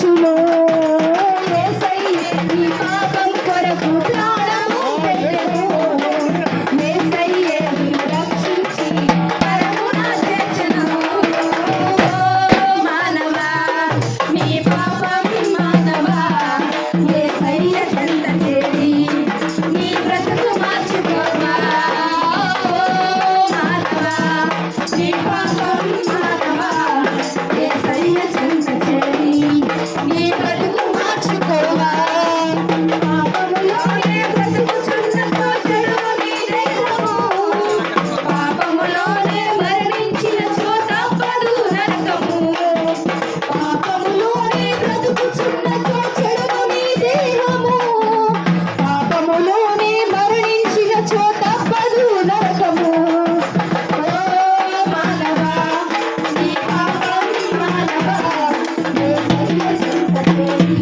మనుషులు యేసయ్యే నీ పాపం కొరకు ప్రాణము పెట్టెను. యేసయ్యే నిన్ను రక్షించి పరమున చేర్చెను. మానవా నీ పాపం మానవా యేసయ్య చెంత చేరి నీ బ్రతుకు మార్చుకోవా. మానవా నీ పాపం మానవా యేసయ్య చెంత చేరి నీ బ్రతుకు మార్చుకోవా. పాపములోనే బ్రతుకుచున్నతో చెడును నీ దేహము. పాపములోనే మరణించినచో తప్పదు నరకము. పాపములోనే బ్రతుకుచున్నతో చెడును నీ దేహము. పాపములోనే మరణించినచో తప్పదు నరకము. ఓ మానవా నీ పాపం మానవా యేసయ్య చెంత చేరి